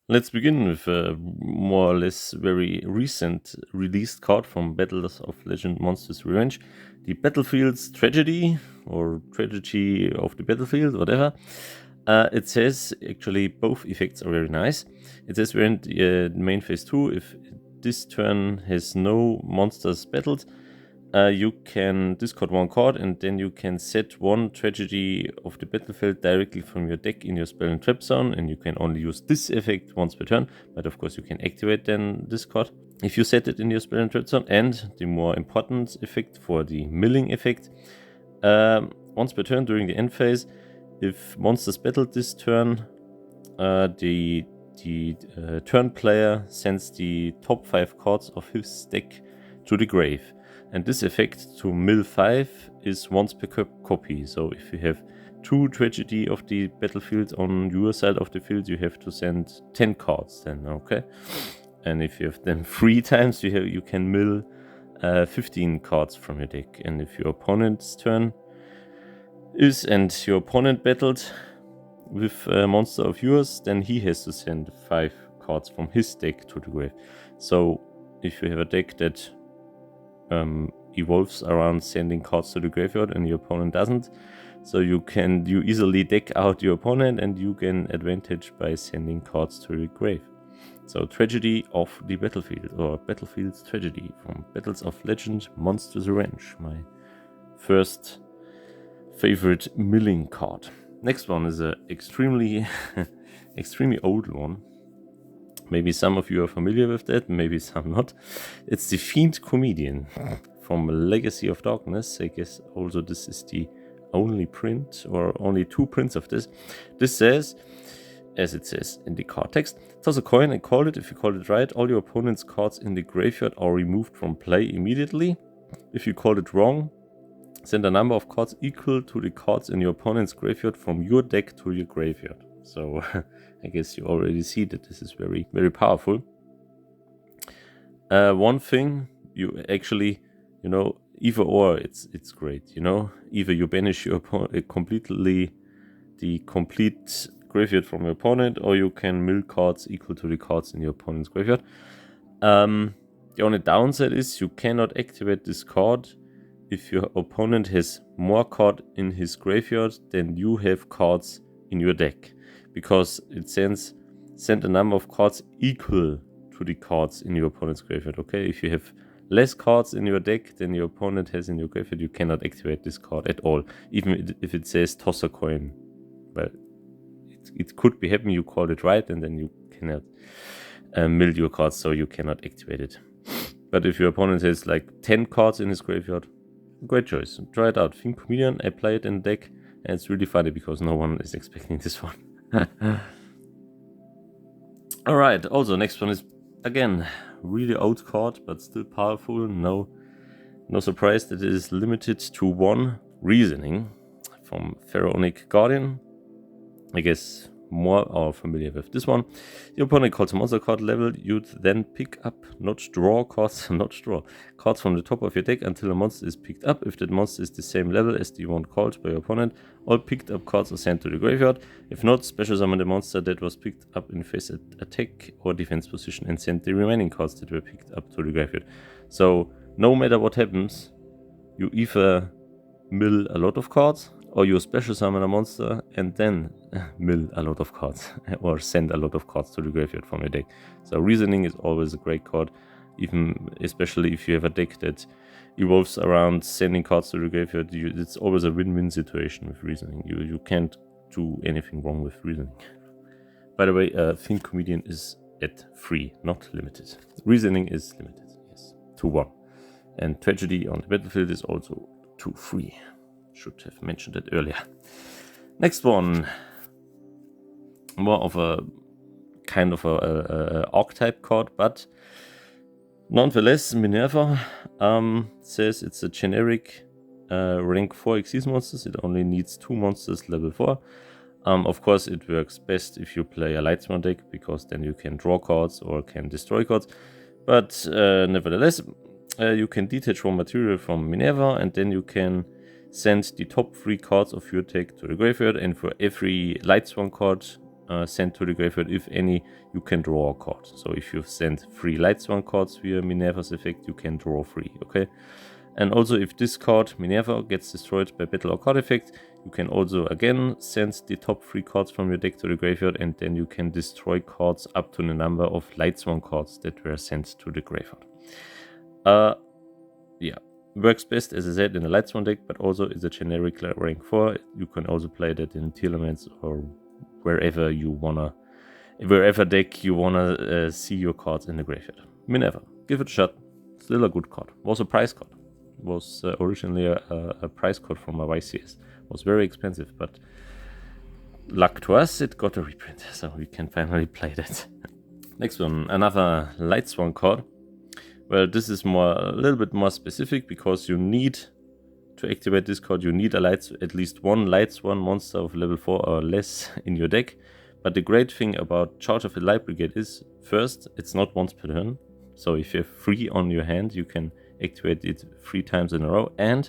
Let's begin with a more or less very recent released card from Battles of Legend Monsters Revenge, the Battlefield's Tragedy, or Tragedy of the Battlefield, whatever. It says, actually, both effects are very nice. It says we're in the main phase 2. If this turn has no monsters battled, you can discard one card, and then you can set one Tragedy of the Battlefield directly from your deck in your spell and trap zone, and you can only use this effect once per turn, but of course you can activate then this card if you set it in your spell and trap zone. And the more important effect for the milling effect, once per turn during the end phase, if monsters battled this turn, the turn player sends the top 5 cards of his deck to the grave. And this effect to mill 5 is once per copy. So if you have 2 Tragedy of the Battlefield on your side of the field, you have to send 10 cards then, okay? And if you have them 3 times, you can mill 15 cards from your deck. And if your opponent's turn is and your opponent battled with a monster of yours, then he has to send 5 cards from his deck to the grave. So if you have a deck that evolves around sending cards to the graveyard and your opponent doesn't, so you easily deck out your opponent and you gain advantage by sending cards to the grave. So Tragedy of the Battlefield, or Battlefield's Tragedy from Battles of Legend Monsters Revenge, my first favorite milling card. Next one is a extremely extremely old one. Maybe some of you are familiar with that, maybe some not. It's the Fiend Comedian from Legacy of Darkness. I guess also this is the only print, or only 2 prints of this. This says, as it says in the card text, toss a coin and call it. If you call it right, all your opponent's cards in the graveyard are removed from play immediately. If you call it wrong, send a number of cards equal to the cards in your opponent's graveyard from your deck to your graveyard. So I guess you already see that this is very, very powerful. One thing, you actually, either or, it's great, Either you banish your opponent completely, the complete graveyard from your opponent, or you can mill cards equal to the cards in your opponent's graveyard. The only downside is you cannot activate this card if your opponent has more cards in his graveyard than you have cards in your deck, because it send a number of cards equal to the cards in your opponent's graveyard. Okay, if you have less cards in your deck than your opponent has in your graveyard, you cannot activate this card at all, even if it says toss a coin. Well, it could be happening, you called it right, and then you cannot mill your cards, so you cannot activate it. But if your opponent has like 10 cards in his graveyard, great choice. Try it out. Fiend Comedian, I play it in deck, and it's really funny because no one is expecting this one. Alright, also next one is, again, really old card, but still powerful. No surprise that it is limited to 1. Reasoning from Pharaonic Guardian. I guess more are familiar with this one. Your opponent calls a monster card level. You'd then pick up, not draw cards, cards from the top of your deck until a monster is picked up. If that monster is the same level as the one called by your opponent, all picked up cards are sent to the graveyard. If not, special summon the monster that was picked up in face attack or defense position and send the remaining cards that were picked up to the graveyard. So no matter what happens, you either mill a lot of cards, or you special summon a monster and then mill a lot of cards, or send a lot of cards to the graveyard from your deck. So Reasoning is always a great card, especially if you have a deck that evolves around sending cards to the graveyard. It's always a win-win situation with Reasoning. You can't do anything wrong with Reasoning. By the way, Fiend Comedian is at 3, not limited. Reasoning is limited, yes, to 1. And Tragedy on the Battlefield is also to 3. Should have mentioned it earlier. Next one, more of a kind of a archetype card, but nonetheless, Minerva says it's a generic rank 4 Xyz monsters. It only needs 2 monsters level 4. Of course, it works best if you play a Lightsworn deck, because then you can draw cards or can destroy cards. But nevertheless, you can detach raw material from Minerva, and then you can send the top 3 cards of your deck to the graveyard, and for every Lightsworn card send to the graveyard. If any, you can draw a card. So if you send 3 Lightsworn cards via Minerva's effect, you can draw 3, okay? And also if this card, Minerva, gets destroyed by battle or card effect, you can also again send the top 3 cards from your deck to the graveyard, and then you can destroy cards up to the number of Lightsworn cards that were sent to the graveyard. Yeah, works best, as I said, in the Lightsworn deck, but also is a generic rank 4. You can also play that in Telements or wherever you wanna, wherever deck you wanna see your cards in the graveyard. Minerva, give it a shot. Still a good card. Was a price card. Was originally a price card from a YCS. Was very expensive, but luck to us, it got a reprint, so we can finally play that. Next one, another Lightsworn card. Well, this is a little bit more specific, because you need to activate this card. You need at least one Lightsworn monster of level 4 or less in your deck. But the great thing about Charge of the Light Brigade is, first, it's not once per turn. So if you have 3 on your hand, you can activate it 3 times in a row. And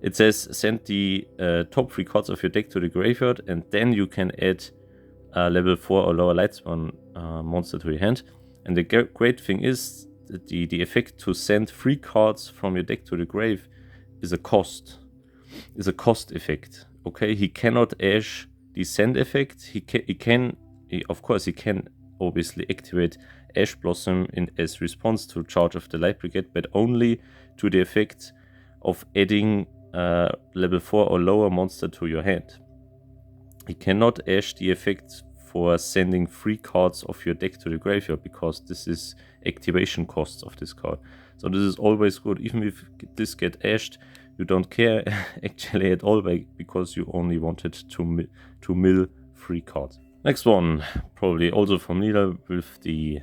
it says send the top 3 cards of your deck to the graveyard, and then you can add a level 4 or lower Lightsworn monster to your hand. And the great thing is that the effect to send 3 cards from your deck to the grave is a cost. Is a cost effect. Okay, he cannot ash the send effect. He can obviously activate Ash Blossom as response to Charge of the Light Brigade, but only to the effect of adding level 4 or lower monster to your hand. He cannot ash the effect for sending 3 cards of your deck to the graveyard, because this is activation costs of this card. So this is always good. Even if this get ashed, you don't care actually at all, because you only wanted to mill 3 cards. Next one, probably also familiar with the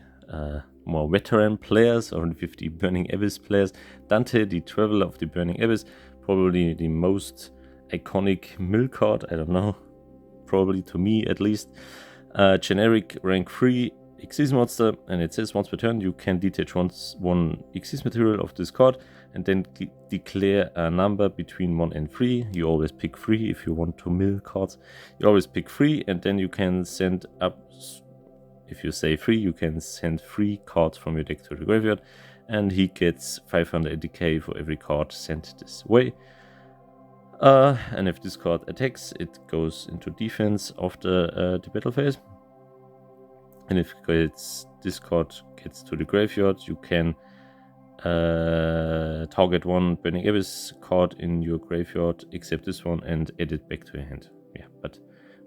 more veteran players, or with the Burning Abyss players. Dante, the Traveler of the Burning Abyss, probably the most iconic mill card, I don't know, probably to me at least. Generic rank 3 Xyz monster, and it says once per turn you can detach one Xyz material of this card, and then declare a number between 1 and 3. You always pick 3 if you want to mill cards. You always pick 3, and then you can send up, if you say 3, you can send 3 cards from your deck to the graveyard, and he gets 580k for every card sent this way. And if this card attacks, it goes into defense after the battle phase. And if this card gets to the graveyard, you can target one Burning Abyss card in your graveyard, except this one, and add it back to your hand. Yeah, but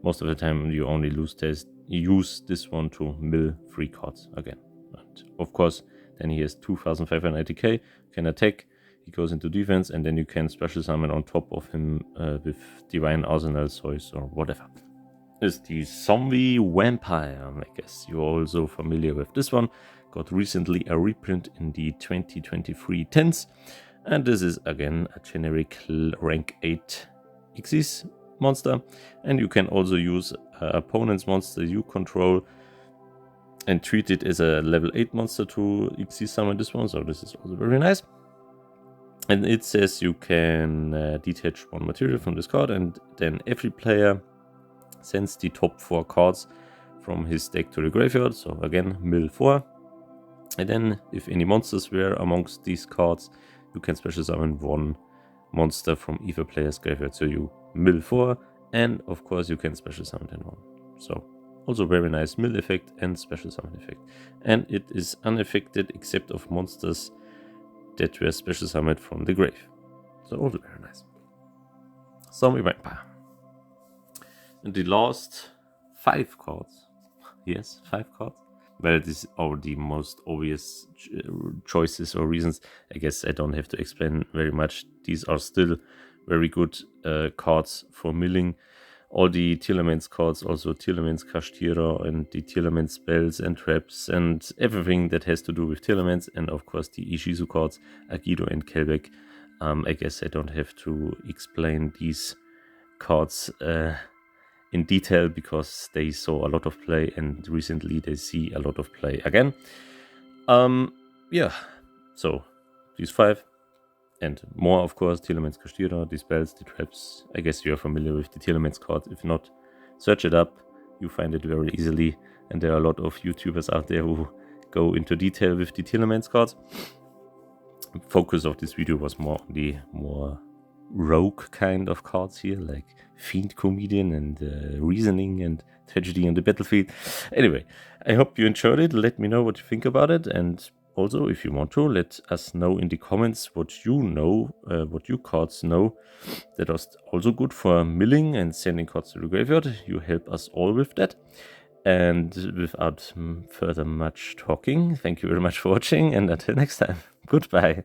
most of the time you only use this one to mill 3 cards again. And of course, then he has 2580k, can attack, he goes into defense, and then you can special summon on top of him with Divine Arsenal, Zeus, or whatever. Is the Zombie Vampire. I guess you're also familiar with this one. Got recently a reprint in the 2023 10s, and this is again a generic rank 8 Xyz monster, and you can also use opponent's monster you control and treat it as a level 8 monster to Xyz summon this one, so this is also very nice. And it says you can detach one material from this card, and then every player sends the top 4 cards from his deck to the graveyard, so again mill 4. And then if any monsters were amongst these cards, you can special summon one monster from either player's graveyard. So you mill 4, and of course you can special summon then one. So also very nice mill effect and special summon effect. And it is unaffected except of monsters that were special summoned from the grave. So also very nice. Zombie Vampire. And the last 5 cards. Yes, 5 cards. Well, these are the most obvious choices or reasons. I guess I don't have to explain very much. These are still very good cards for milling. All the Telements cards, also Telements Kashtira, and the Telements spells and traps, and everything that has to do with Telements, and of course the Ishizu cards, Agido and Kelbeck. I guess I don't have to explain these cards in detail, because they saw a lot of play, and recently they see a lot of play again. Yeah, so these 5 and more, of course. Telements Kashtira, the spells, the traps. I guess you are familiar with the Telements cards. If not, search it up. you find it very easily, and there are a lot of YouTubers out there who go into detail with the Telemans cards. The focus of this video was more on the more rogue kind of cards here, like Fiend Comedian and Reasoning and Tragedy on the Battlefield. Anyway, I hope you enjoyed it. Let me know what you think about it, and also, if you want to, let us know in the comments what you know, what you cards know that are also good for milling and sending cards to the graveyard. You help us all with that. And without further much talking, thank you very much for watching, and until next time, goodbye.